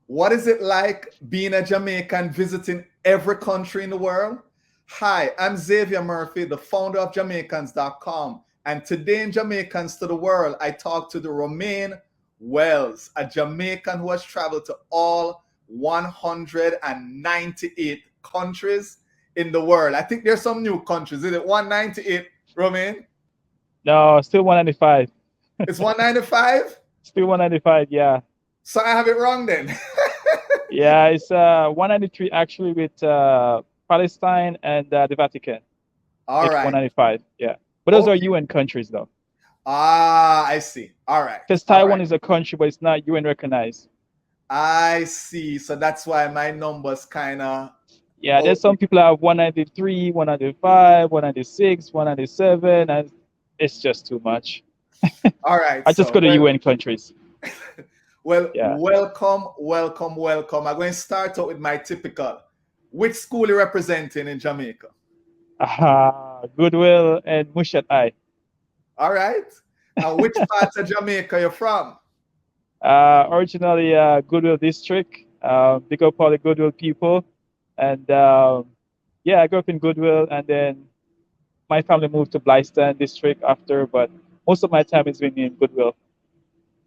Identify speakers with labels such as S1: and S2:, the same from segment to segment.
S1: What is it like being a Jamaican visiting every country in the world? Hi, I'm Xavier Murphy, the founder of Jamaicans.com. And today in Jamaicans to the World, I talk to the Romaine Welds, a Jamaican who has traveled to all 198 countries in the world. I think there's some new countries. Is it 198, Romaine?
S2: No, still 195.
S1: It's 195?
S2: Still 195, yeah.
S1: So I have it wrong then.
S2: Yeah, it's 193 actually with Palestine and the Vatican.
S1: All
S2: It's
S1: right.
S2: 195, yeah. But those are
S1: Okay.
S2: UN countries though.
S1: I see. All right.
S2: Because
S1: All
S2: Taiwan
S1: right.
S2: is a country, but it's not UN recognized.
S1: I see. So that's why my numbers kind of.
S2: Yeah, there's
S1: Okay.
S2: some people that have 193, 195, 196, 197, and it's just too much.
S1: All right.
S2: I just
S1: So,
S2: go to UN countries. Yeah.
S1: welcome, welcome, welcome. I'm going to start out with my typical. Which school you representing in Jamaica?
S2: Goodwill and Mushat Eye.
S1: All right. And which part of Jamaica you're from?
S2: Originally Goodwill District. Big up all the Goodwill people. And yeah, I grew up in Goodwill, and then my family moved to Blyston District after, but most of my time has been in Goodwill.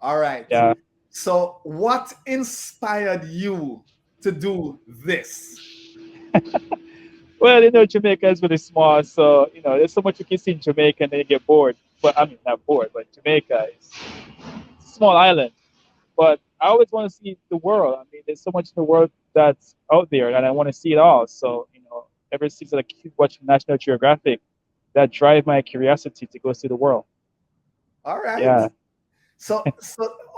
S1: All right.
S2: Yeah.
S1: So, what inspired you to do this?
S2: Well, Jamaica is really small, so there's so much you can see in Jamaica, and then you get bored. But I mean, not bored, but Jamaica is a small island. But I always want to see the world. I mean, there's so much in the world that's out there, and I want to see it all. So, ever since I keep watching National Geographic, that drive my curiosity to go see the world.
S1: All right.
S2: Yeah.
S1: So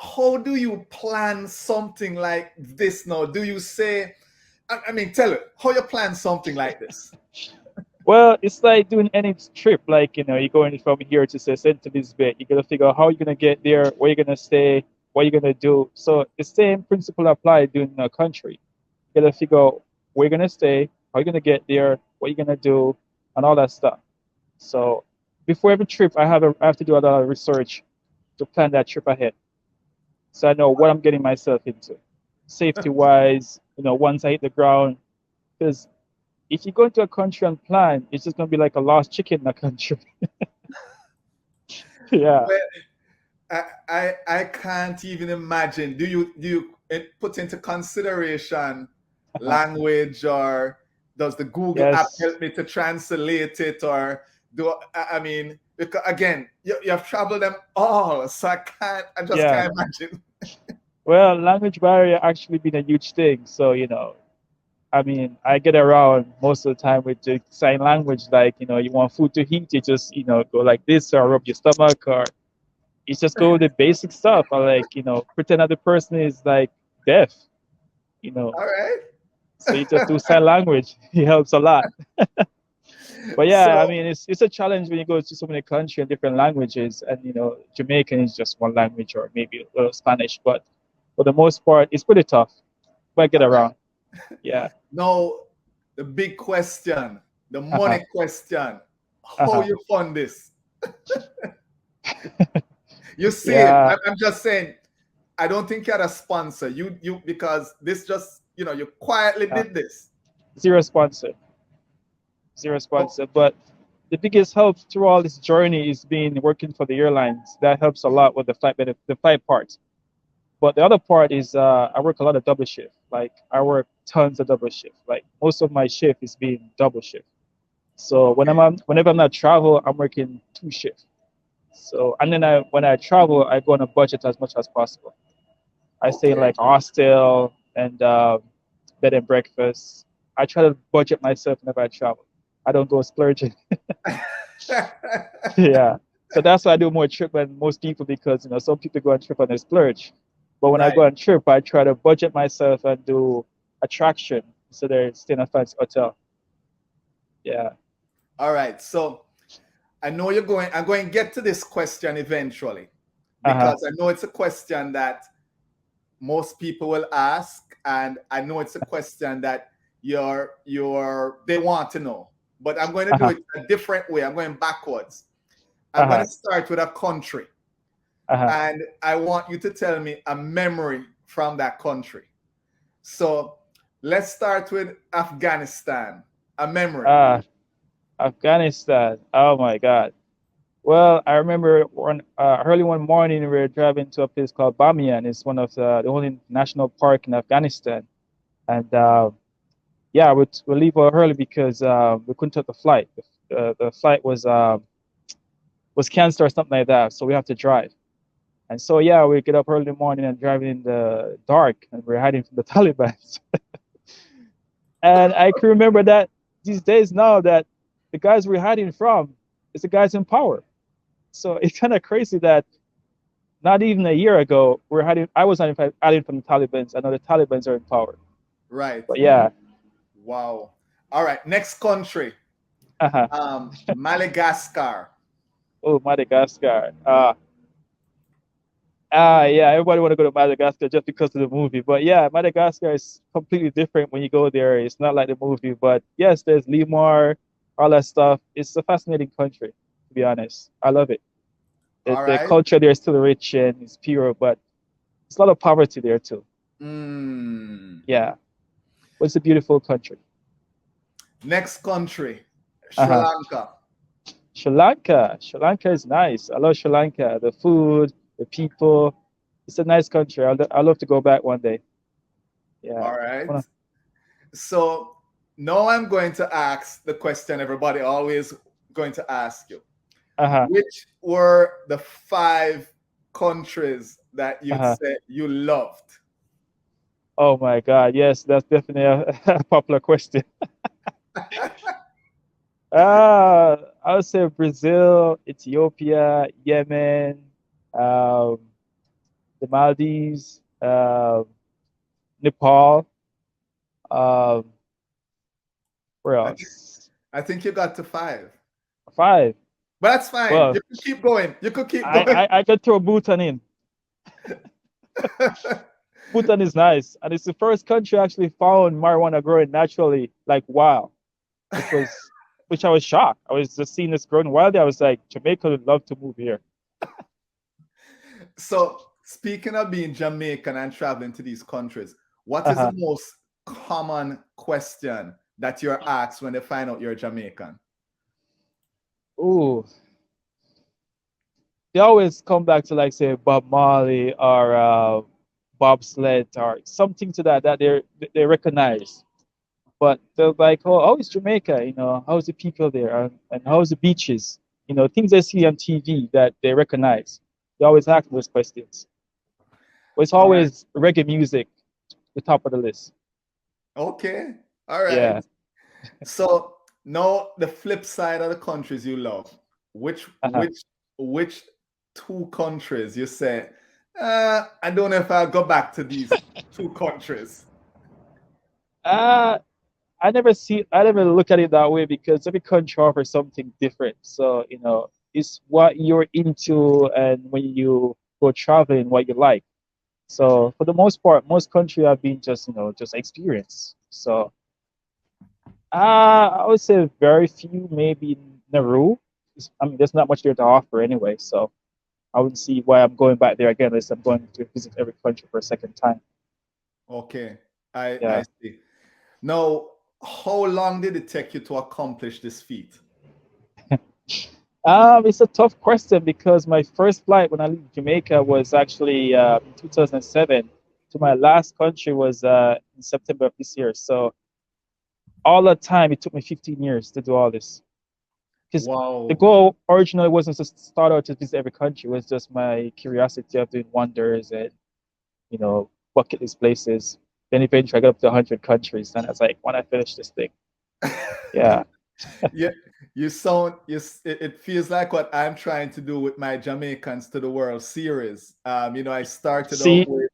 S1: how do you plan something like this now? Do you say, I mean, tell it, how you plan something like this?
S2: Well, it's like doing any trip. Like, you're going from here to say St. Elizabeth. You gotta figure out how you're gonna get there, where you're gonna stay, what you're gonna do. So the same principle apply doing a country. You gotta figure out where you're gonna stay, how you're gonna get there, what you're gonna do, and all that stuff. So before every trip, I have to do a lot of research to plan that trip ahead, so I know what I'm getting myself into, safety wise. Once I hit the ground, because if you go into a country and plan, it's just gonna be like a lost chicken in a country. Yeah.
S1: Well, I can't even imagine. Do you put into consideration
S2: Uh-huh.
S1: language, or does the Google app
S2: Yes.
S1: help me to translate it, or I mean, because again, you have traveled them all, so I just
S2: Yeah.
S1: can't imagine.
S2: Well, language barrier actually been a huge thing. So I mean, I get around most of the time with the sign language. Like, you want food to eat, you just, go like this, or rub your stomach, or you just go with the basic stuff. Or like, pretend that the person is like deaf, you know.
S1: All right.
S2: So you just do sign language. It helps a lot. But yeah, I
S1: So
S2: mean, it's a challenge when you go to so many countries and different languages, and Jamaican is just one language, or maybe a little Spanish. But for the most part, it's pretty tough. But get
S1: all right.
S2: around. Yeah.
S1: Now, the big question, the
S2: Uh-huh.
S1: money question. How
S2: Uh-huh.
S1: you fund this? You see it.
S2: Yeah.
S1: I'm just saying, I don't think you had a sponsor. You because this just, you quietly
S2: Uh,
S1: did this.
S2: Zero sponsor. Zero
S1: Oh,
S2: sponsor. But the biggest help through all this journey is being working for the airlines. That helps a lot with the flight part. But the other part is I work a lot of double shift. Like I work tons of double shift. Like most of my shift is being double shift. So
S1: okay.
S2: whenever I'm not travel, I'm working two shifts. So and then when I travel, I go on a budget as much as possible. I stay in
S1: Okay.
S2: like hostel and bed and breakfast. I try to budget myself whenever I travel. I don't go splurging. Yeah. So that's why I do more trip than most people, because some people go on trip and they splurge. But when I
S1: Right.
S2: go on trip, I try to budget myself and do attraction instead of staying in a fancy hotel. Yeah.
S1: All right. So I know I'm going to get to this question eventually,
S2: Uh-huh.
S1: because I know it's a question that most people will ask, and I know it's a question that they want to know. But I'm going to do
S2: Uh-huh.
S1: it a different way. I'm going backwards. I'm going to
S2: Uh-huh.
S1: start with a country,
S2: Uh-huh.
S1: and I want you to tell me a memory from that country. So let's start with Afghanistan. A memory.
S2: Ah, Afghanistan. Oh my God. Well, I remember early one morning we were driving to a place called Bamiyan. It's one of the only national park in Afghanistan. And yeah, we leave early because we couldn't take the flight. The flight was canceled or something like that, so we have to drive. And so yeah, we get up early in the morning and driving in the dark, and we're hiding from the Taliban. And I can remember that these days now that the guys we're hiding from is the guys in power. So it's kind of crazy that not even a year ago we're hiding. I was hiding from the Taliban. I know the Taliban are in power.
S1: Right.
S2: But yeah,
S1: Wow. All right. Next country.
S2: uh-huh.
S1: Madagascar.
S2: Oh, Madagascar. Yeah, everybody want to go to Madagascar just because of the movie. But yeah, Madagascar is completely different when you go there. It's not like the movie. But yes, there's Lemur, all that stuff. It's a fascinating country, to be honest. I love it.
S1: All
S2: The
S1: right.
S2: culture there is still rich and it's pure, but there's a lot of poverty there too.
S1: Mm.
S2: Yeah, but it's a beautiful country.
S1: Next country. Sri
S2: Uh-huh.
S1: Lanka.
S2: Sri Lanka. Sri Lanka is nice. I love Sri Lanka. The food, the people. It's a nice country. I'd love to go back one day. Yeah.
S1: All right.
S2: Wanna-
S1: So now I'm going to ask the question everybody always going to ask you.
S2: Uh-huh.
S1: Which were the five countries that you'd
S2: Uh-huh.
S1: say you loved?
S2: Oh my God. Yes, that's definitely a popular question. I would say Brazil, Ethiopia, Yemen, um, the Maldives, Nepal. Um, where
S1: I think
S2: else?
S1: I think you got to five.
S2: Five.
S1: But that's fine.
S2: Well,
S1: You could keep going. You could keep
S2: I,
S1: going.
S2: I, I could throw Bhutan in. Bhutan is nice, and it's the first country I actually found marijuana growing naturally, like wild, which was, which I was shocked. I was just seeing this growing wild. I was like, Jamaica would love to move here.
S1: So speaking of being Jamaican and traveling to these countries, what is the
S2: Uh-huh.
S1: most common question that you're asked when they find out you're Jamaican?
S2: Ooh, they always come back to like say Bob Marley or bobsled or something to that they recognize. But they're like, oh, how is Jamaica? How's the people there, and how's the beaches? Things they see on TV that they recognize. They always ask those questions. But it's
S1: All right.
S2: always reggae music, the top of the list.
S1: Okay. All right.
S2: Yeah.
S1: So now the flip side of the countries you love. Which
S2: Uh-huh.
S1: which which two countries you say, I don't know if I'll go back to these two countries.
S2: Uh, I never look at it that way because every country offers something different. So, it's what you're into and when you go traveling, what you like. So for the most part, most country have been just experience. So I would say very few, maybe Nauru. I mean, there's not much there to offer anyway. So I wouldn't see why I'm going back there again unless I'm going to visit every country for a second time.
S1: Okay. I
S2: Yeah.
S1: see. Now, how long did it take you to accomplish this feat?
S2: It's a tough question because my first flight when I left Jamaica was actually in 2007. To my last country was in September of this year. So all that time, it took me 15 years to do all this. Because the
S1: Wow.
S2: goal originally wasn't to start out to visit every country. It was just my curiosity of doing wonders and bucket list places. Then eventually I got up to 100 countries, and I was like, when I finish this thing, yeah.
S1: Yeah, you sound it feels like what I'm trying to do with my Jamaicans to the World Series. I started out
S2: See,
S1: with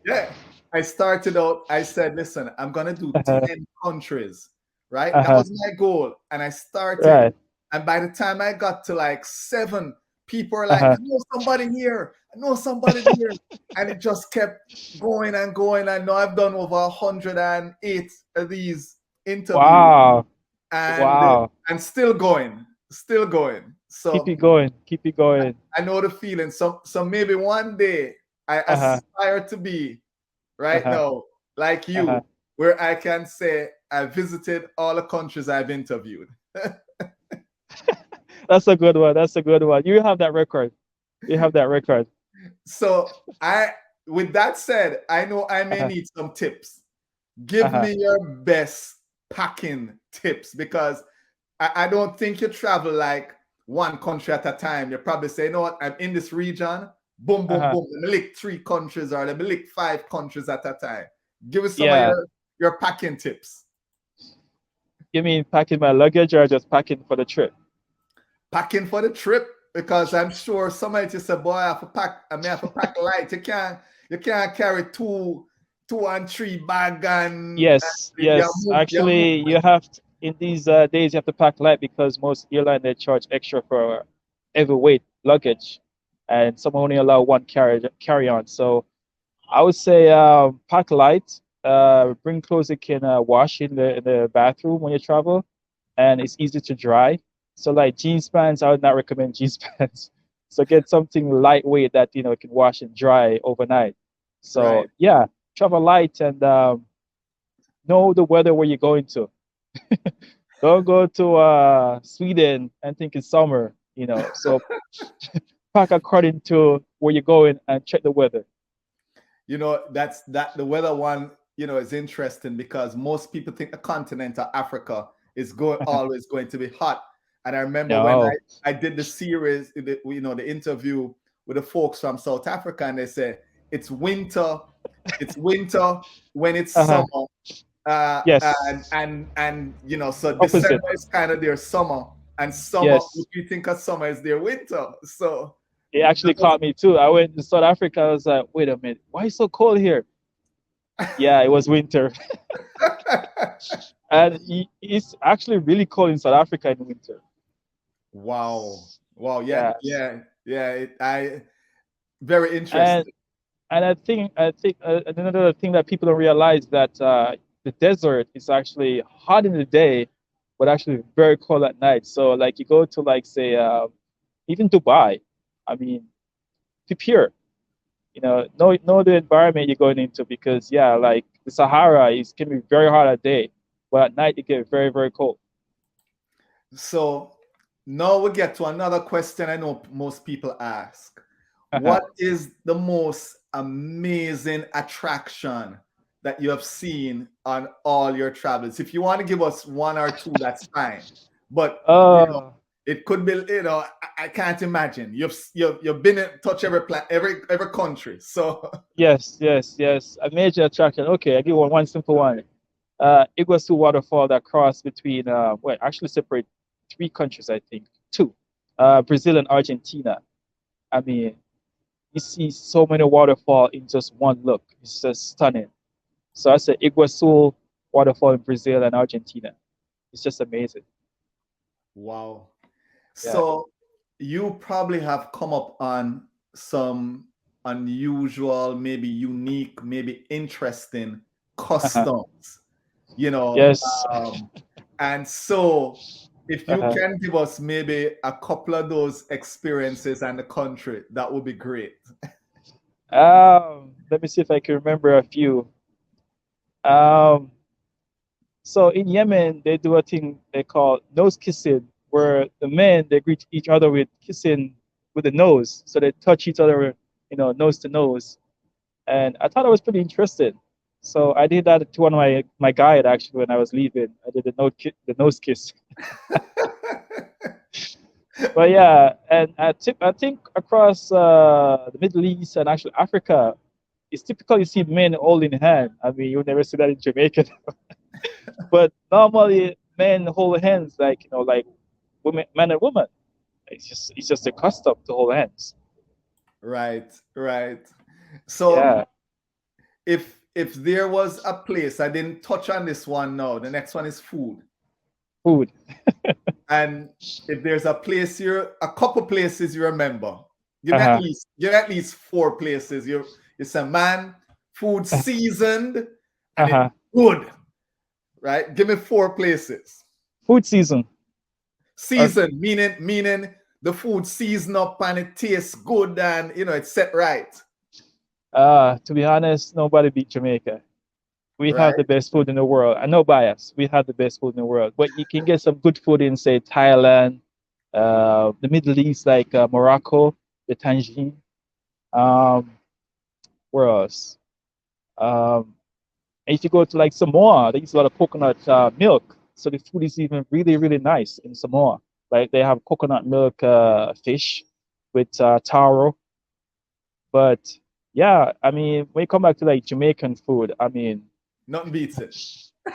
S1: yeah, I said, listen, I'm gonna do
S2: uh,
S1: 10 countries, right? That
S2: uh,
S1: was my goal. And I started,
S2: right,
S1: and by the time I got to like seven, people are like, I
S2: uh,
S1: know somebody here, I know somebody there. And it just kept going and going. I know I've done over 108 of these interviews
S2: wow,
S1: and
S2: wow.
S1: still going, still going.
S2: Keep
S1: So
S2: it going, keep it going.
S1: I know the feeling. So maybe one day I
S2: Uh-huh,
S1: aspire to be right
S2: uh-huh.
S1: now. like
S2: Uh-huh.
S1: you, where I can say I visited all the countries I've interviewed.
S2: That's a good one. That's a good one. You have that record. You have that record.
S1: So with that said, I know I may
S2: Uh-huh.
S1: need some tips. Give
S2: Uh-huh.
S1: me your best packing tips because I don't think you travel like one country at a time. You probably say, you know what, I'm in this region, boom, boom,
S2: Uh-huh.
S1: boom. Let me lick 3 countries or let me lick 5 countries at a time. Give us some of
S2: Yeah.
S1: your packing tips.
S2: You mean packing my luggage or just packing for the trip?
S1: Packing for the trip because I'm sure somebody just said, boy, I have to pack, I may have to pack light. You can't carry two and three bag and
S2: Yes, yes.
S1: you move.
S2: Actually, you have to, in these days you have to pack light because most airline they charge extra for every weight luggage, and some only allow one carry on. So I would say pack light. Bring clothes you can wash in the bathroom when you travel, and it's easy to dry. So like jeans pants, I would not recommend jeans pants. So get something lightweight that can wash and dry overnight.
S1: Right.
S2: So yeah, travel light and know the weather where you're going to. Don't go to Sweden and think it's summer. So pack according to where you're going and check the weather.
S1: That the weather one, is interesting because most people think the continent of Africa is always going to be hot. And I remember when
S2: No.
S1: I did the series, the interview with the folks from South Africa, and they said it's winter when it's
S2: Uh-huh.
S1: summer.
S2: Yes.
S1: So
S2: Opposite.
S1: December is kind of their summer, and summer, if
S2: Yes.
S1: you think of summer, is their winter. So
S2: It actually caught me too. I went to South Africa. I was like, wait a minute, why is it so cold here? Yeah, it was winter. And it's actually really cold in South Africa in winter.
S1: wow. Wow. Yeah.
S2: Yes.
S1: Yeah. Yeah. I very
S2: And
S1: interesting.
S2: and I think another thing that people don't realize that the desert is actually hot in the day, but actually very cold at night. So like you go to like say even Dubai, I mean, prepare. Know the environment you're going into because yeah, like the Sahara is can be very hot at day, but at night it get very very cold.
S1: So now we get to another question I know most people ask.
S2: Uh-huh.
S1: What is the most amazing attraction that you have seen on all your travels? If you want to give us one or two, that's fine. But
S2: Uh,
S1: it could be, I can't imagine. You've been in touch every country. So
S2: yes, yes, yes. A major attraction. Okay, I give one simple one. Iguazu waterfall that cross between well, actually separate three countries, I think. Two. Brazil and Argentina. I mean, you see so many waterfall in just one look. It's just stunning. So I said Iguazu waterfall in Brazil and Argentina. It's just amazing.
S1: wow.
S2: Yeah.
S1: So you probably have come up on some unusual, maybe unique, maybe interesting
S2: Uh-huh.
S1: customs, you know.
S2: Yes.
S1: And so if you
S2: Uh-huh.
S1: can give us maybe a couple of those experiences and the country, that would be great.
S2: Let me see if I can remember a few. Um, so in Yemen, they do a thing they call nose kissing, where the men they greet each other with kissing with the nose. So they touch each other, nose to nose. And I thought it was pretty interesting. So I did that to one of my guide actually when I was leaving. I did the nose kiss. But yeah, and I think across the Middle East and actually Africa, it's typical you see men holding hand. I mean, you never see that in Jamaica, but normally men hold hands like women, man and woman. It's just a custom to hold hands.
S1: Right, right. So
S2: Yeah,
S1: if there was a place, I didn't touch on this one now. The next one is food.
S2: food.
S1: And if there's a couple places you remember,
S2: Uh-huh.
S1: give me at least 4 places. You say, man, food seasoned and it
S2: Uh-huh.
S1: good, right? Give me 4 places.
S2: Food season. Or
S1: Seasoned, meaning the food seasoned up and it tastes good and it's set right.
S2: to be honest, nobody beat Jamaica. We have
S1: Right.
S2: the best food in the world. I no bias. We have the best food in the world. But you can get some good food in, say, Thailand, the Middle East, like Morocco, the Tangier. Um, where else? Um, and if you go to like Samoa, they use a lot of coconut milk. So the food is even really, really nice in Samoa. Like they have coconut milk fish with taro. But yeah, I mean, when you come back to like Jamaican food, I mean,
S1: Nothing beats it.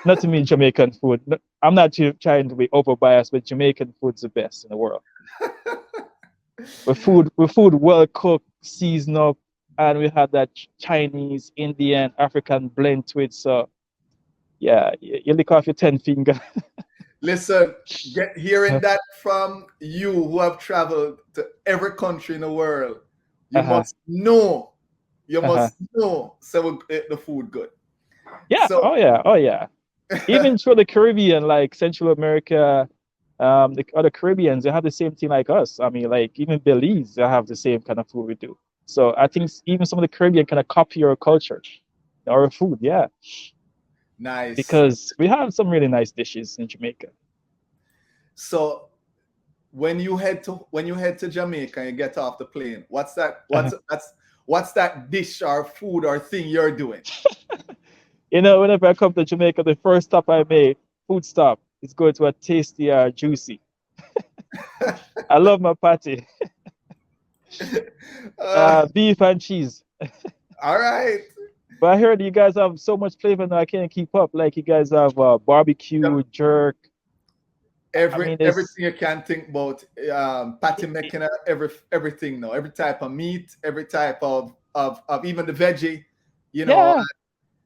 S2: not to mean Jamaican food. I'm not trying to be over biased, but Jamaican food's the best in the world. With food well cooked, seasoned up, and we have that Chinese, Indian, African blend to it. So yeah, you lick off your 10 finger.
S1: Listen, hearing that from you who have traveled to every country in the world, you
S2: Uh-huh.
S1: must know. You
S2: Uh-huh.
S1: must know. So the food good.
S2: Yeah.
S1: So
S2: Oh yeah. Oh yeah. Even through the Caribbean, like Central America, the other Caribbeans, they have the same thing like us. I mean, like even Belize, they have the same kind of food we do. So I think even some of the Caribbean kind of copy our culture, our food. Yeah,
S1: nice.
S2: because we have some really nice dishes in Jamaica.
S1: So when you head to Jamaica and you get off the plane, what's that?
S2: Uh-huh.
S1: What's that dish or food or thing you're doing?
S2: Whenever I come to Jamaica, the first stop I make, food stop, is go to a tasty juicy. I love my patty,
S1: uh,
S2: beef and cheese.
S1: all right.
S2: But I heard you guys have so much flavor now I can't keep up. Like you guys have barbecue, jerk. I mean, it's
S1: Everything you can think about, patty making, everything now, every type of meat, every type of even the veggie, you know,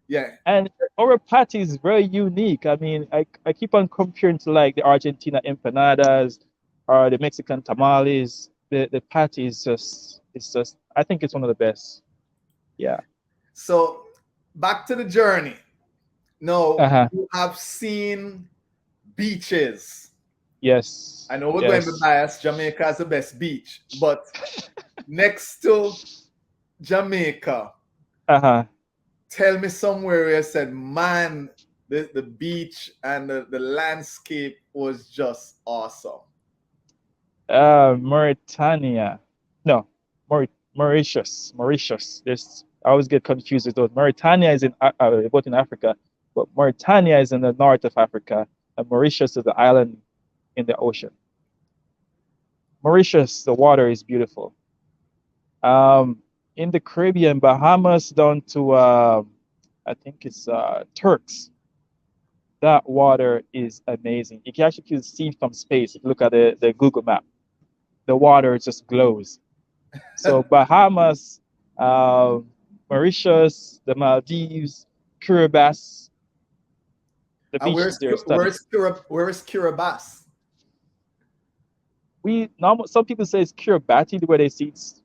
S2: yeah.
S1: yeah.
S2: And our patty is very unique. I mean, I keep on comparing to like the Argentina empanadas or the Mexican tamales. The patty is just I think it's one of the best. Yeah.
S1: So back to the journey. No,
S2: Uh-huh.
S1: you have seen beaches.
S2: Yes.
S1: I know we're going to be
S2: Yes.
S1: biased. Jamaica is the best beach, but next to Jamaica,
S2: Uh-huh.
S1: tell me somewhere where you said, man, the beach and the landscape was just awesome.
S2: Mauritania. No, Mauritius. Mauritius. There's I always get confused with those. Mauritania is in both in Africa, but Mauritania is in the north of Africa, and Mauritius is the island in the ocean. Mauritius, the water is beautiful. In the Caribbean, Bahamas down to I think it's Turks. That water is amazing. You can actually see it from space. If you look at the Google map, the water just glows. So Bahamas, um, Mauritius, the Maldives, Kiribati, the
S1: And
S2: beaches there are stunning.
S1: where is Kiribati?
S2: Some people say it's Kiribati the way they see it's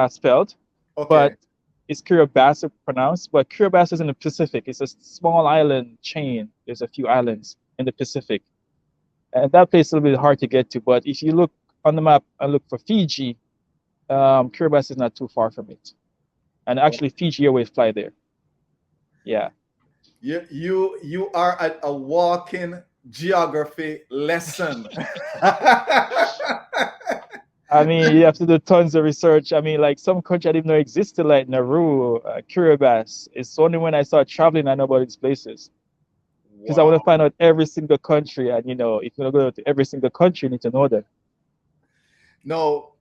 S2: spelled,
S1: Okay.
S2: but it's Kiribati pronounced. But Kiribati is in the Pacific. It's a small island chain. There's a few islands in the Pacific, and that place is a little bit hard to get to. But if you look on the map and look for Fiji, Kiribati is not too far from it. And actually, Fiji Airways fly there. Yeah.
S1: You are at a walking geography lesson.
S2: I mean, you have to do tons of research. I mean, like some country I didn't know existed, like Nauru, Kiribati. It's only when I start traveling I know about these places. Because I want to
S1: Wow.
S2: find out every single country. And, if you're going to go to every single country, you need to know them.
S1: No,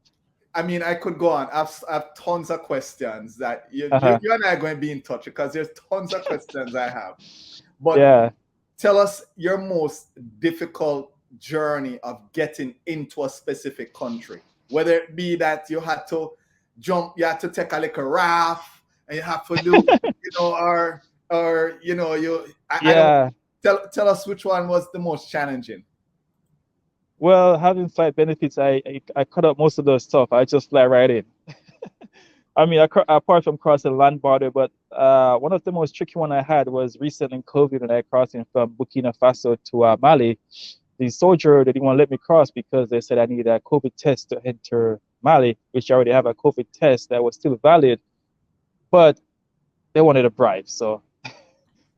S1: I mean, I could go on. I've tons of questions that
S2: Uh-huh.
S1: you and I are going to be in touch because there's tons of questions I have. But
S2: Yeah.
S1: tell us your most difficult journey of getting into a specific country, whether it be that you had to take a little raft and you have to do, or I don't
S2: Yeah.
S1: tell us which one was the most challenging.
S2: Well, having flight benefits, I cut out most of the stuff. I just fly right in. I mean, apart from crossing the land border, but one of the most tricky one I had was recently in COVID when I crossed in from Burkina Faso to Mali. The soldier they didn't want to let me cross because they said I needed a COVID test to enter Mali, which I already have a COVID test that was still valid, but they wanted a bribe. So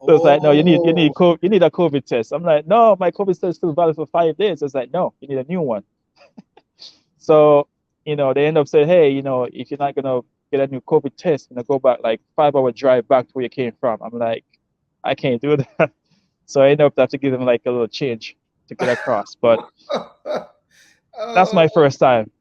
S2: So it's like, no,
S1: Oh,
S2: you need a COVID test. I'm like, no, my COVID test is still valid for 5 days. It's like, no, you need a new one. So, they end up saying, hey, if you're not gonna get a new COVID test, go back like 5 hour drive back to where you came from. I'm like, I can't do that. So I end up have to give them like a little change to get across. But that's my
S1: oh,
S2: first time.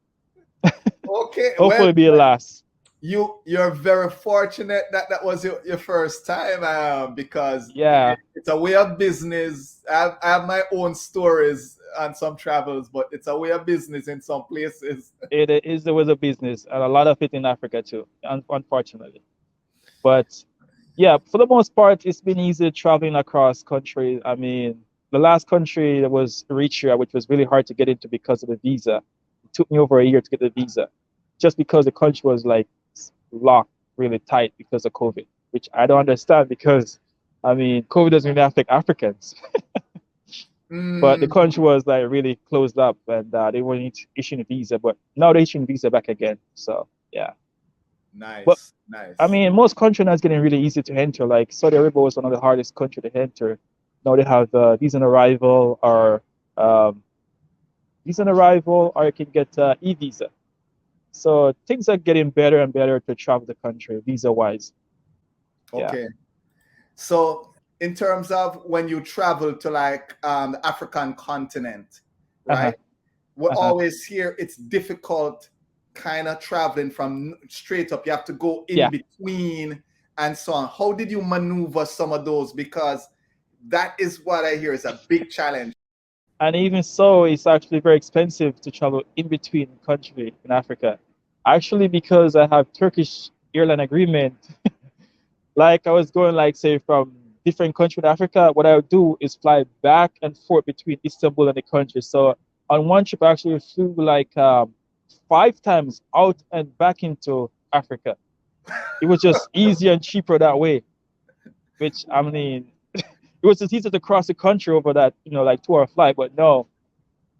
S1: okay. Well,
S2: Hopefully be the last.
S1: you're very fortunate that that was your first time, because
S2: Yeah,
S1: it's a way of business. I have my own stories on some travels, but it's a way of business in some places.
S2: it is there was a business and a lot of it in Africa too, unfortunately. But yeah, for the most part, it's been easy traveling across country. I mean, the last country that was Eritrea, which was really hard to get into because of the visa. It took me over a year to get the visa, just because the country was like locked really tight because of COVID, which I don't understand because, I mean, COVID doesn't really affect Africans, but the
S1: Mm,
S2: country was like really closed up and they weren't issuing a visa, but now they're issuing visa back again. So yeah. But
S1: nice,
S2: I
S1: nice.
S2: mean, most countries now is getting really easy to enter. Like Saudi Arabia was one of the hardest country to enter. Now they have visa on arrival or um, visa on arrival, or you can get e-visa. So things are getting better and better to travel the country visa wise. Yeah.
S1: Okay. So, in terms of when you travel to like the African continent,
S2: Uh-huh.
S1: right? We
S2: Uh-huh.
S1: always hear it's difficult kind of traveling from straight up. You have to go in
S2: Yeah.
S1: between and so on. How did you maneuver some of those? Because that is what I hear is a big challenge.
S2: And even so, it's actually very expensive to travel in between country in Africa. Actually, because I have Turkish airline agreement, like I was going like say from different country in Africa, what I would do is fly back and forth between Istanbul and the country. So on one trip, I actually flew like 5 times out and back into Africa. It was just easier and cheaper that way. Which I mean, it was just easier to cross the country over that like 2 hour flight. But no,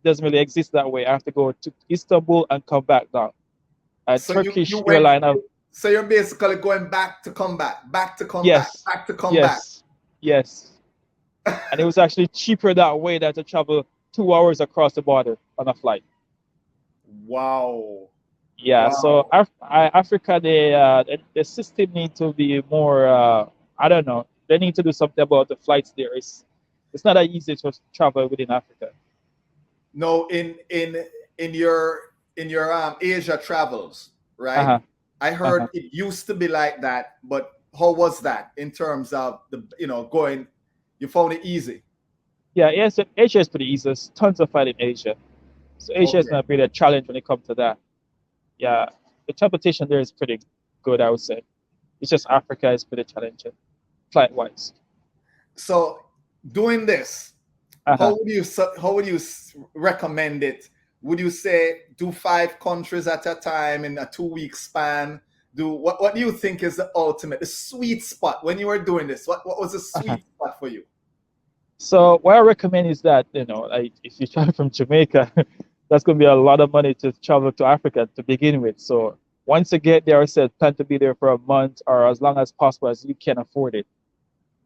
S2: it doesn't really exist that way. I have to go to Istanbul and come back down. A
S1: So you
S2: Turkish
S1: went.
S2: airline of
S1: So you're basically going back to come back, back to come back,
S2: yes,
S1: back to come back.
S2: yes, yes. And it was actually cheaper that way than to travel 2 hours across the border on a flight.
S1: Wow,
S2: Yeah, so
S1: wow.
S2: Africa, the system need to be more. I don't know. They need to do something about the flights there. It's not that easy to travel within Africa.
S1: No, in your Asia travels,
S2: Uh
S1: right?
S2: huh.
S1: I
S2: Uh
S1: heard
S2: huh.
S1: it used to be like that, but how was that in terms of the going? You found it easy.
S2: Yeah, yes. Asia is pretty easy. There's tons of flight in Asia, so Asia is
S1: Okay,
S2: not really a challenge when it comes to that. Yeah, the transportation there is pretty good, I would say. It's just Africa is pretty challenging, flight wise.
S1: so doing this,
S2: Uh huh.
S1: how would you recommend it? Would you say do 5 countries at a time in a 2 week span? Do what do you think is the ultimate, the sweet spot when you were doing this? What was the
S2: Uh-huh.
S1: sweet spot for you?
S2: So what I recommend is that like if you travel from Jamaica, that's going to be a lot of money to travel to Africa to begin with. So once you get there, I said plan to be there for a month or as long as possible as you can afford it,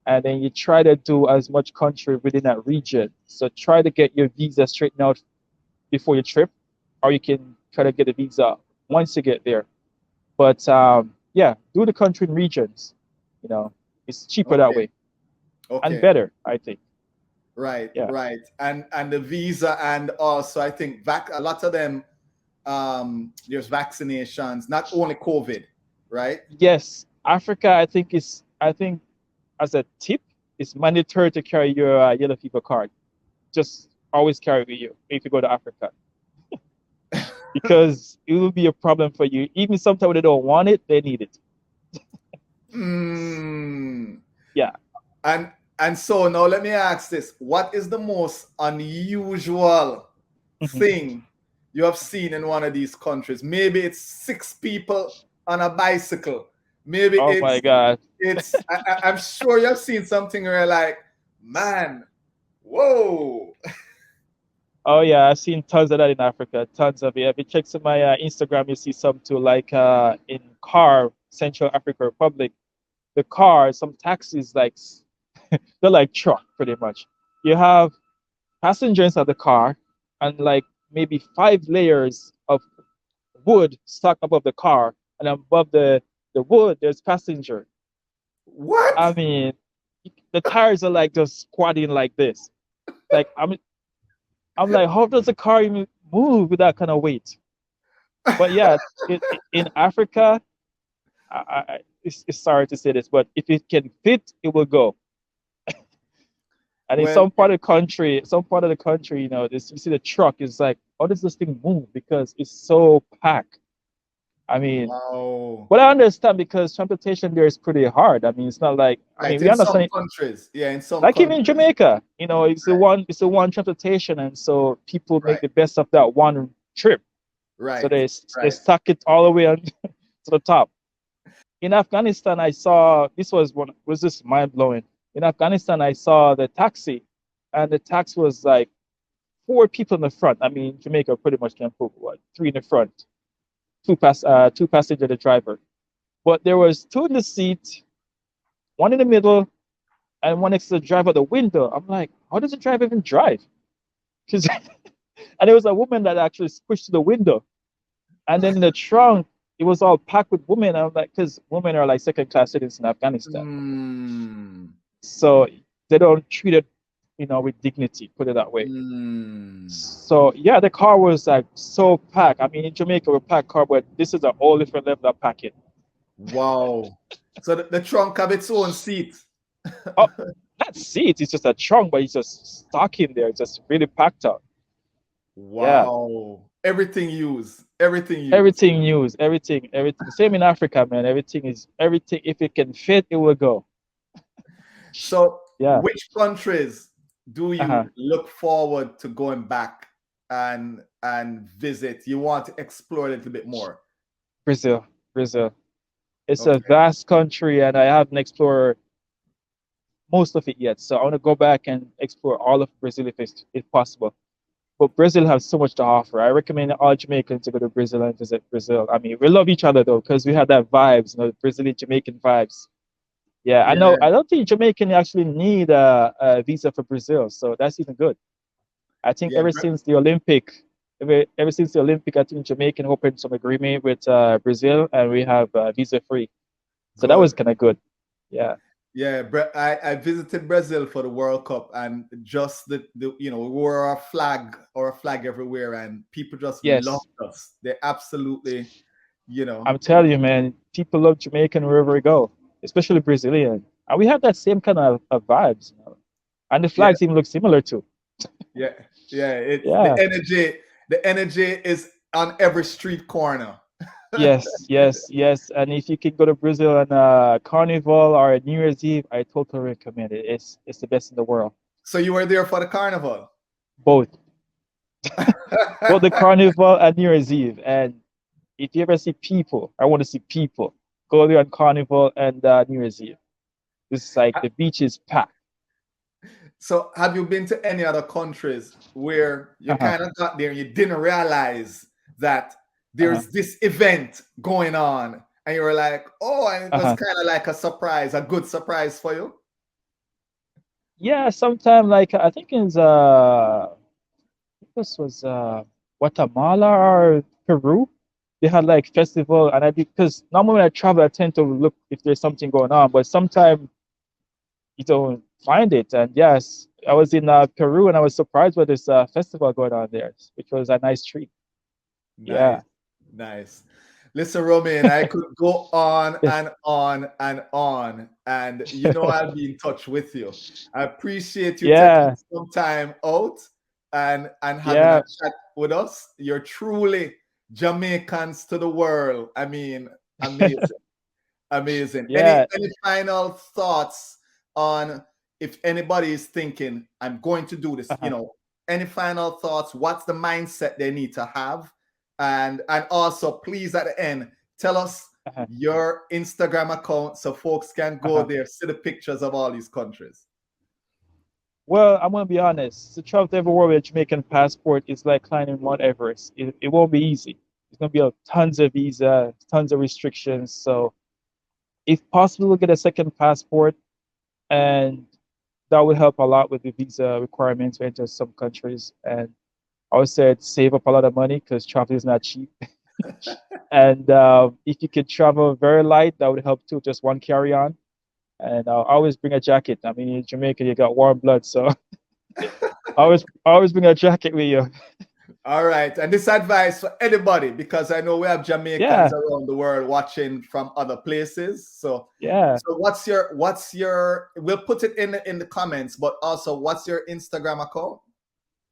S2: and then you try to do as much country within that region. So try to get your visa straightened out before your trip, or you can try to get a visa once you get there. But yeah, do the country in regions. You know, it's cheaper that
S1: Okay,
S2: way and
S1: okay.
S2: better, I think.
S1: Right,
S2: Yeah.
S1: right. And the visa, and also I think a lot of them, there's vaccinations, not only COVID, right?
S2: Yes, Africa. I think as a tip, it's mandatory to carry your yellow fever card. Just always carry it with you if you go to Africa because it will be a problem for you. Even sometimes when they don't want it, they need it.
S1: Mm.
S2: Yeah.
S1: And so now let me ask this. What is the most unusual
S2: Mhm.
S1: thing you have seen in one of these countries? Maybe it's 6 people on a bicycle. Maybe
S2: Oh my God.
S1: I'm sure you've seen something where you're like, man, whoa.
S2: Oh yeah, I've seen tons of that in Africa. Tons of it. If you check some my Instagram, you see some too. Like in Car, Central Africa Republic, the car, some taxis like They're like truck pretty much. You have passengers inside the car and like maybe 5 layers of wood stuck above the car, and above the wood there's passenger.
S1: What?
S2: I mean, the tires are like just squatting like this. Like I'm like, how does a car even move with that kind of weight? But yeah, in Africa, it's sorry to say this, but if it can fit, it will go. And in
S1: Well,
S2: some part of the country, this you see the truck is like, how does this thing move? Because it's so packed. I mean,
S1: wow.
S2: but I understand because transportation there is pretty hard. I mean, it's not like I
S1: Right.
S2: mean we
S1: In some
S2: understand it.
S1: countries. Yeah, in some
S2: Like even in
S1: countries.
S2: Jamaica,
S1: Right.
S2: it's the one transportation, and so people make
S1: Right.
S2: the best of that one trip. So
S1: Right.
S2: they
S1: Right.
S2: stuck it all the way on to the top. In Afghanistan, I saw this was just mind blowing. In Afghanistan, I saw the taxi, and the taxi was like 4 people in the front. I mean, Jamaica pretty much can put what 3 in the front, two passenger, the driver. But there was 2 in the seat, one in the middle, and one next to the driver at the window. I'm like, how does the driver even drive? Because and there was a woman that actually pushed to the window, and then in the trunk it was all packed with women. I'm like, because women are like second class citizens in Afghanistan,
S1: Mm.
S2: so they don't treat it, with dignity. Put it that way.
S1: Mm.
S2: So yeah, the car was like so packed. I mean, in Jamaica we pack car, but this is a whole different level of packing.
S1: Wow. So the trunk have its own seat.
S2: Oh, not seats. It's just a trunk, but it's just stuck in there. It's just really packed out. Yeah,
S1: Wow. Everything used. Everything used.
S2: everything used, everything. Same in Africa, man. Everything. If it can fit, it will go.
S1: So,
S2: Yeah.
S1: which countries do
S2: Uh-huh.
S1: you look forward to going back and visit? You want to explore a little bit more.
S2: Brazil, Brazil. It's a
S1: Okay.
S2: vast country, and I haven't explored most of it yet. So I want to go back and explore all of Brazil if possible. But Brazil has so much to offer. I recommend all Jamaicans to go to Brazil and visit Brazil. I mean, we love each other though, because we had that vibes, Brazilian Jamaican vibes. Yeah, I know.
S1: Yeah.
S2: I don't think Jamaican actually need a visa for Brazil, so that's even good. I think
S1: Yeah.
S2: ever since the Olympic, I think Jamaican opened some agreement with Brazil, and we have visa free. So that was
S1: Good.
S2: kind of good. Yeah.
S1: Yeah, I visited Brazil for the World Cup, and just the we wore our flag everywhere, and people just loved
S2: Yes,
S1: us. They absolutely,
S2: I'm telling you, man. People love Jamaican wherever we go, especially Brazilian, and we have that same kind of vibes. And the
S1: yeah,
S2: flags even look similar too.
S1: yeah, yeah. It's
S2: Yeah.
S1: the energy is on every street corner.
S2: Yes, yes, yes. And if you can go to Brazil on Carnival or New Year's Eve, I totally recommend it. It's the best in the world.
S1: So you were there for the carnival.
S2: Both, both the Carnival and New Year's Eve. And if you ever see people, I want to see people. Go there on Carnival and New Year's Eve. It's like the beach is packed.
S1: So have you been to any other countries where you
S2: Uh-huh,
S1: kind of got there and you didn't realize that
S2: uh-huh,
S1: there's this event going on, and you were like, oh, and it was
S2: uh-huh.
S1: kind of like a surprise, a good surprise for you?
S2: Yeah, sometime like I think it's this was Guatemala or Peru. They had like festival, and I did because normally when I travel, I tend to look if there's something going on, but sometimes you don't find it. And yes, I was in Peru, and I was surprised with this festival going on there, which was a nice treat.
S1: Nice,
S2: Yeah.
S1: nice. Listen, Romaine, I could go on and on and on, and I'll be in touch with you. I appreciate you taking
S2: Yeah,
S1: some time out and having a
S2: yeah.
S1: chat with us. You're truly Jamaicans to the world. I mean, amazing, amazing. Any
S2: Yeah.
S1: final thoughts on if anybody is thinking, I'm going to do this,
S2: Uh-huh,
S1: any final thoughts? What's the mindset they need to have? And also, please, at the end, tell us
S2: uh-huh,
S1: your Instagram account so folks can go
S2: uh-huh.
S1: there, see the pictures of all these countries.
S2: Well, I'm gonna be honest. To travel everywhere with a Jamaican passport is like climbing Mount Everest. It won't be easy. It's gonna be tons of visa, tons of restrictions. So, if possible, get a second passport and that would help a lot with the visa requirements to enter some countries. And I would say it'd save up a lot of money because travel is not cheap. And if you could travel very light, that would help too. Just one carry-on. And I'll always bring a jacket. I mean, in Jamaica, you got warm blood, so always bring a jacket with you.
S1: All right. And this advice for anybody, because I know we have Jamaicans
S2: Yeah,
S1: around the world watching from other places. So
S2: yeah.
S1: what's your we'll put it in the comments, but also what's your Instagram account?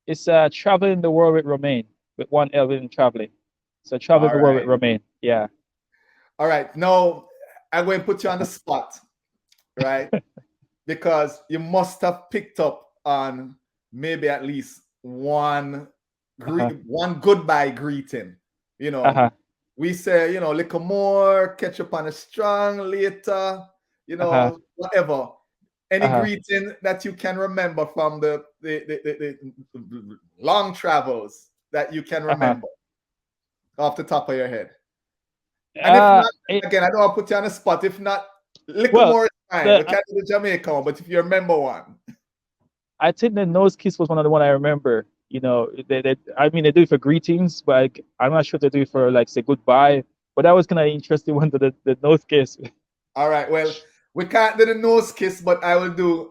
S2: It's traveling the world with Romaine, with one L in traveling. So traveling
S1: All
S2: the world with
S1: right.
S2: Romaine. Yeah.
S1: All right. Now I'm going to put you on the spot, right? Because you must have picked up on maybe at least
S2: Uh-huh.
S1: one goodbye greeting. You know,
S2: Uh-huh.
S1: we say, little more, catch up on a strong later,
S2: Uh-huh.
S1: whatever. Any
S2: Uh-huh.
S1: greeting that you can remember from the long travels that you can
S2: Uh-huh.
S1: remember off the top of your head. And if
S2: Uh,
S1: not,
S2: it,
S1: again, I don't want to put you on the spot. If not, little
S2: well,
S1: more is fine.
S2: the
S1: We can't do the Jamaican one, but if you remember one.
S2: I think the nose kiss was one of the one I remember. I mean, they do it for greetings, but I'm not sure they do it for like say goodbye. But that was kind of interesting one, the nose kiss.
S1: All right. Well, we can't do the nose kiss, but I will do.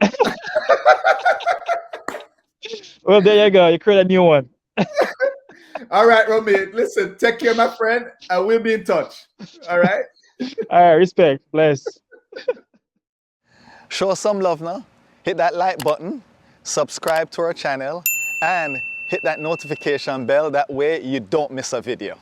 S2: Well, there you go. You create a new one.
S1: All right, Romaine. Listen, take care, my friend, and we'll be in touch. All right.
S2: All right, respect, bless.
S3: Show us some love now. Hit that like button, subscribe to our channel, and hit that notification bell. That way you don't miss a video.